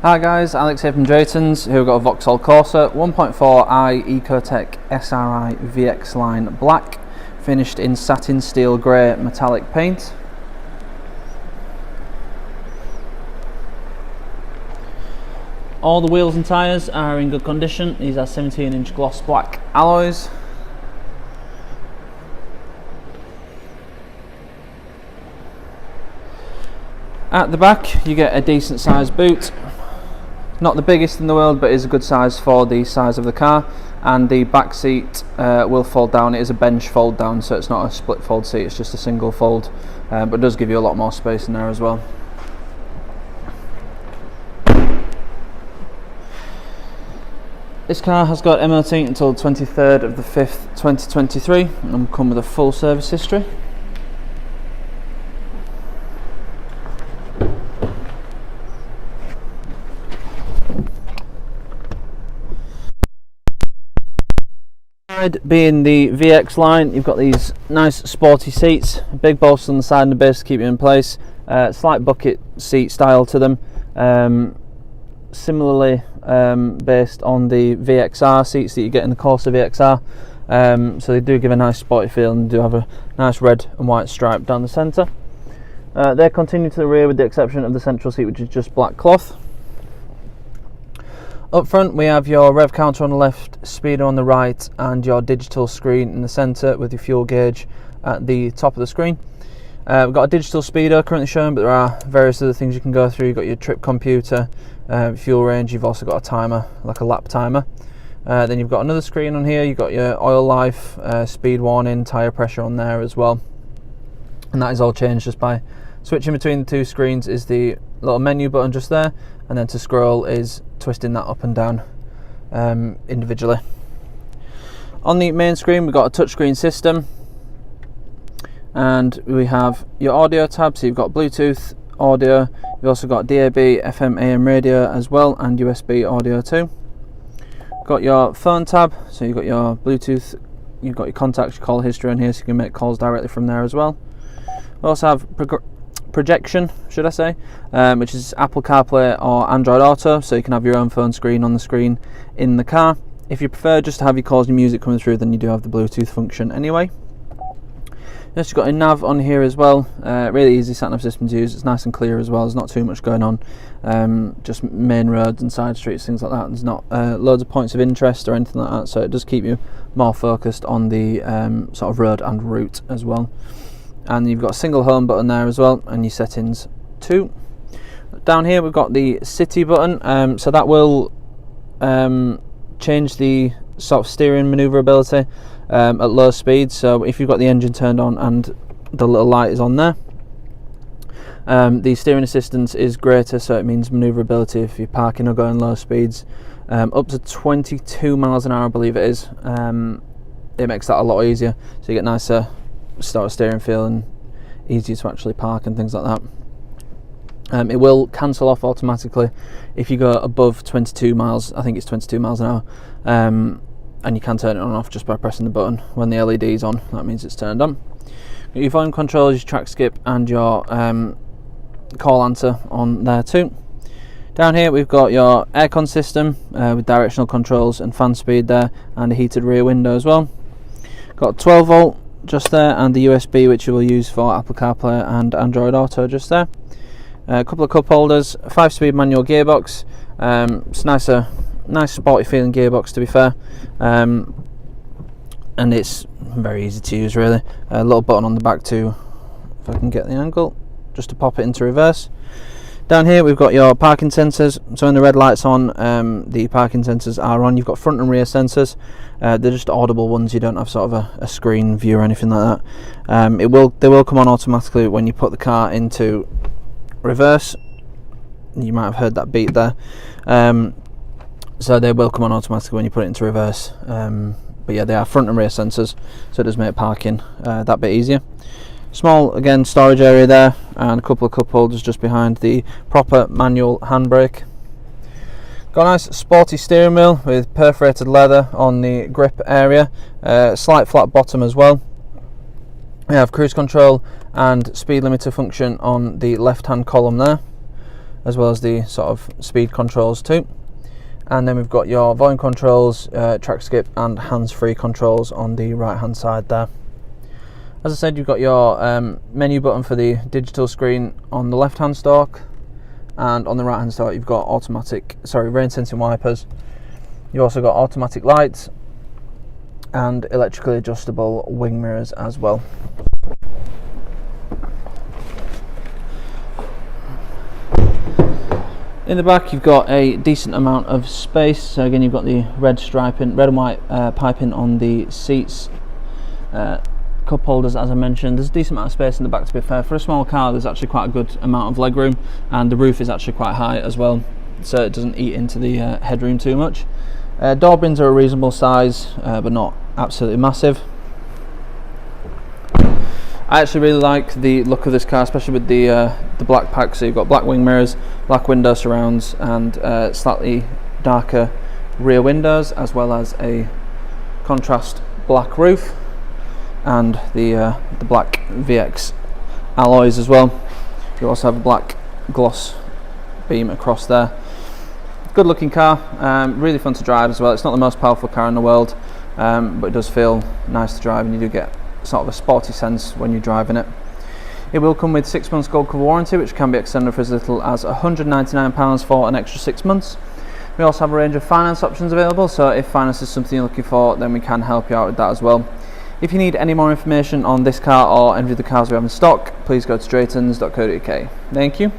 Hi guys, Alex here from Drayton's, who got a Vauxhall Corsa 1.4i ecoTEC SRI VX line black, finished in satin steel grey metallic paint. All the wheels and tyres are in good condition. These are 17-inch gloss black alloys. At the back you get a decent sized boot. Not the biggest in the world, but is a good size for the size of the car, and the back seat will fold down. It is a bench fold down, so it's not a split fold seat, it's just a single fold, but it does give you a lot more space in there as well. This car has got MOT until 23rd of the 5th 2023 and will come with a full service history. Being the VX line, you've got these nice sporty seats, big bolsters on the side and the base to keep you in place, slight bucket seat style to them, similarly based on the VXR seats that you get in the Corsa VXR, so they do give a nice sporty feel and do have a nice red and white stripe down the centre. They continue to the rear with the exception of the central seat, which is just black cloth. Up front we have your rev counter on the left, speedo on the right, and your digital screen in the centre with your fuel gauge at the top of the screen. We've got a digital speedo currently shown, but there are various other things you can go through. You've got your trip computer, fuel range, you've also got a timer, like a lap timer. Then you've got another screen on here, you've got your oil life, speed warning, tyre pressure on there as well. And that is all changed just by switching between the two screens. Is the little menu button just there, and then to scroll is twisting that up and down individually. On the main screen we've got a touchscreen system, and we have your audio tab, so you've got Bluetooth audio, you've also got DAB, FM, AM radio as well, and USB audio too. Got your phone tab, so you've got your Bluetooth, you've got your contacts, your call history on here, so you can make calls directly from there as well. We also have projection, should I say, which is Apple CarPlay or Android Auto, so you can have your own phone screen on the screen in the car. If you prefer just to have your calls and music coming through, then you do have the Bluetooth function anyway. Yes, you've got a nav on here as well, really easy sat nav system to use. It's nice and clear as well, there's not too much going on, just main roads and side streets, things like that. There's not loads of points of interest or anything like that, so it does keep you more focused on the sort of road and route as well. And you've got a single home button there as well, and your settings too. Down here we've got the city button, so that will change the sort of steering manoeuvrability at low speeds. So if you've got the engine turned on and the little light is on there, the steering assistance is greater, so it means manoeuvrability if you're parking or going low speeds, up to 22 miles an hour I believe it is. It makes that a lot easier, so you get nicer sort of steering feel and easier to actually park and things like that. It will cancel off automatically if you go above 22 miles, I think it's 22 miles an hour, and you can turn it on and off just by pressing the button. When the LED is on, that means it's turned on. Your volume controls, your track skip, and your call answer on there too. Down here we've got your aircon system with directional controls and fan speed there, and a heated rear window as well. Got 12 volt just there, and the USB which you will use for Apple CarPlay and Android Auto just there. A couple of cup holders, a 5-speed manual gearbox. It's nice sporty feeling gearbox to be fair, and it's very easy to use really. A little button on the back too, if I can get the angle, just to pop it into reverse. Down here we've got your parking sensors, so when the red light's on, the parking sensors are on. You've got front and rear sensors, they're just audible ones, you don't have sort of a screen view or anything like that. They will come on automatically when you put the car into reverse. You might have heard that beat there, so they will come on automatically when you put it into reverse, but yeah, they are front and rear sensors, so it does make parking that bit easier. Small, again, storage area there, and a couple of cup holders just behind the proper manual handbrake. Got a nice sporty steering wheel with perforated leather on the grip area, slight flat bottom as well. We have cruise control and speed limiter function on the left hand column there. as well as the sort of speed controls too. And then we've got your volume controls, track skip and hands-free controls on the right hand side there. As I said, you've got your menu button for the digital screen on the left hand stalk, and on the right hand stalk you've got rain sensing wipers. You've also got automatic lights and electrically adjustable wing mirrors as well. In the back you've got a decent amount of space, so again you've got the red and white piping on the seats, cup holders as I mentioned. There's a decent amount of space in the back, to be fair. For a small car there's actually quite a good amount of legroom, and the roof is actually quite high as well, so it doesn't eat into the headroom too much. Door bins are a reasonable size, but not absolutely massive. I actually really like the look of this car, especially with the black pack. So you've got black wing mirrors, black window surrounds, and slightly darker rear windows, as well as a contrast black roof, and the black VX alloys as well. You also have a black gloss beam across there. Good looking car, really fun to drive as well. It's not the most powerful car in the world, but it does feel nice to drive, and you do get sort of a sporty sense when you're driving it. It will come with 6 months gold cover warranty, which can be extended for as little as £199 for an extra 6 months. We also have a range of finance options available, so if finance is something you're looking for, then we can help you out with that as well. If you need any more information on this car or any of the cars we have in stock, please go to draytons.co.uk. Thank you.